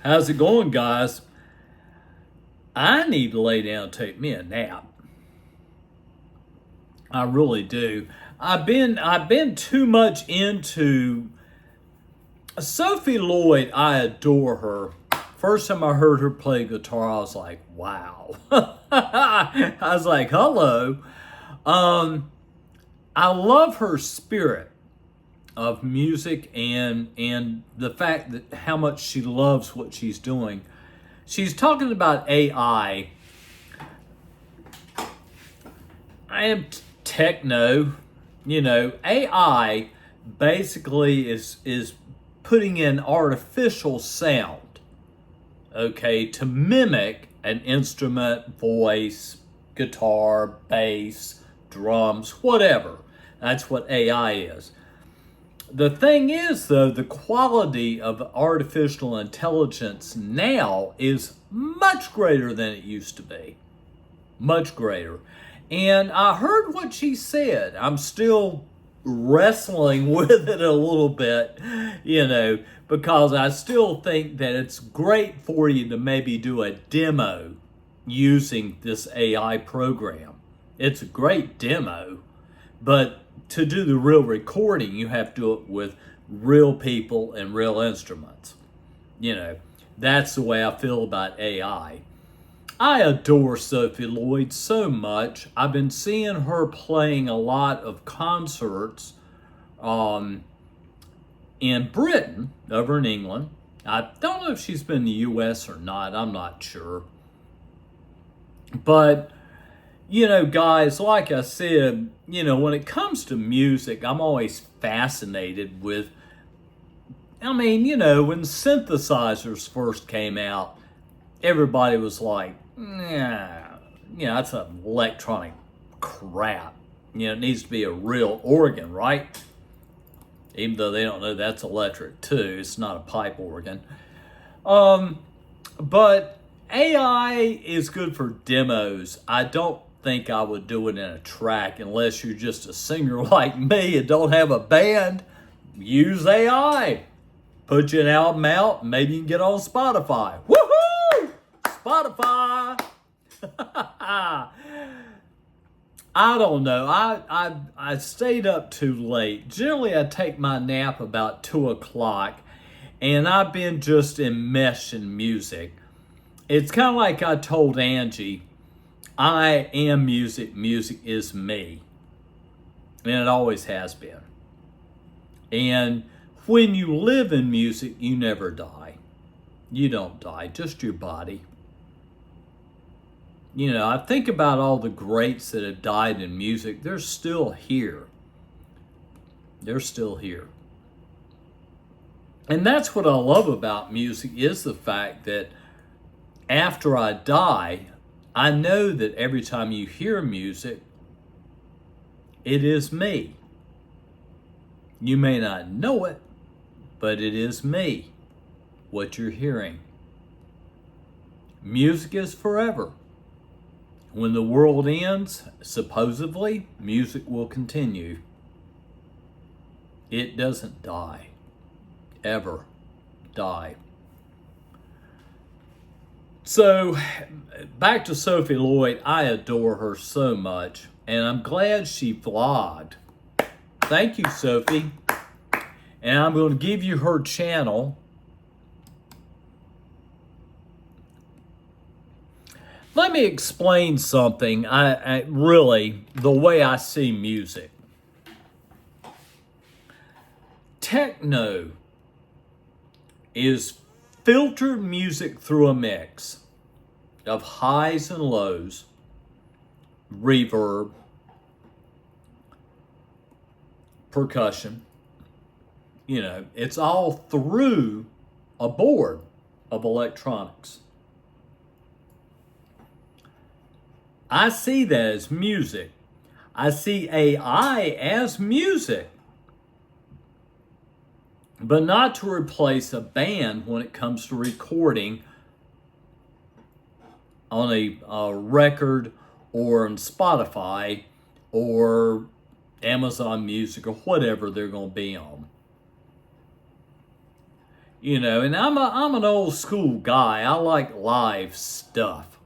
How's it going, guys? I need to lay down and take me a nap. I really do. I've been too much into Sophie Lloyd. I adore her. First time I heard her play guitar, I was like, wow. I was like, hello. Um, I love her spirit of music and the fact that how much she loves what she's doing. She's talking about AI. I am techno. AI basically is putting in artificial sound, okay, to mimic an instrument, voice, guitar, bass, drums, whatever. That's what AI is. The thing is, though, the quality of artificial intelligence now is much greater than it used to be. Much greater. And I heard what she said. I'm still wrestling with it a little bit, because I still think that it's great for you to maybe do a demo using this AI program. It's a great demo, but to do the real recording, you have to do it with real people and real instruments. That's the way I feel about AI. I adore Sophie Lloyd so much. I've been seeing her playing a lot of concerts um, in Britain, over in England. I don't know if she's been in the US or not. I'm not sure. But, guys, like I said, when it comes to music, I'm always fascinated with, when synthesizers first came out, everybody was like, yeah, that's an electronic crap. It needs to be a real organ, right? Even though they don't know that's electric too. It's not a pipe organ. But AI is good for demos. I don't think I would do it in a track unless you're just a singer like me and don't have a band. Use AI. Put you an album out, maybe you can get on Spotify. Woohoo! Spotify. I don't know. I stayed up too late. Generally, I take my nap about 2 o'clock, and I've been just enmeshed in music. It's kind of like I told Angie, I am music. Music is me, and it always has been. And when you live in music, you never die. You don't die, just your body. I think about all the greats that have died in music. They're still here. They're still here. And that's what I love about music is the fact that after I die, I know that every time you hear music, it is me. You may not know it, but it is me, what you're hearing. Music is forever. When the world ends, supposedly, music will continue. It doesn't die. Ever die. So, back to Sophie Lloyd. I adore her so much, and I'm glad she vlogged. Thank you, Sophie. And I'm going to give you her channel. Let me explain something. I really, the way I see music. Techno is filtered music through a mix of highs and lows, reverb, percussion. It's all through a board of electronics. I see that as music. I see AI as music, but not to replace a band when it comes to recording on a record or on Spotify or Amazon Music or whatever they're going to be on. And I'm an old school guy. I like live stuff.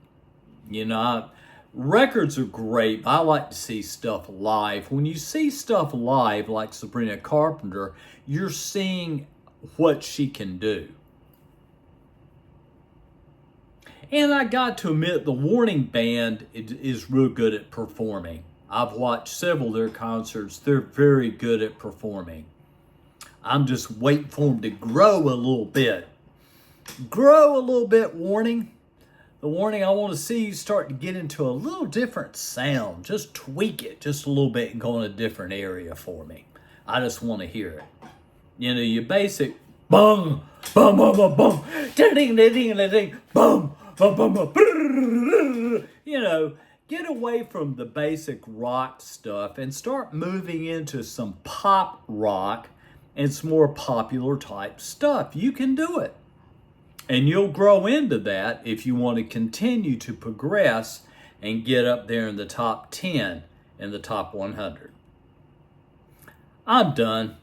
Records are great, but I like to see stuff live. When you see stuff live, like Sabrina Carpenter, you're seeing what she can do. And I got to admit, the Warning Band is real good at performing. I've watched several of their concerts. They're very good at performing. I'm just waiting for them to grow a little bit. Grow a little bit, Warning. The Warning, I want to see you start to get into a little different sound. Just tweak it just a little bit and go in a different area for me. I just want to hear it. Your basic bum, bum, bum, bum, bum, ding, ding, ding, ding, ding, bum, bum, bum, bum. Get away from the basic rock stuff and start moving into some pop rock and some more popular type stuff. You can do it. And you'll grow into that if you want to continue to progress and get up there in the top 10 and the top 100. I'm done.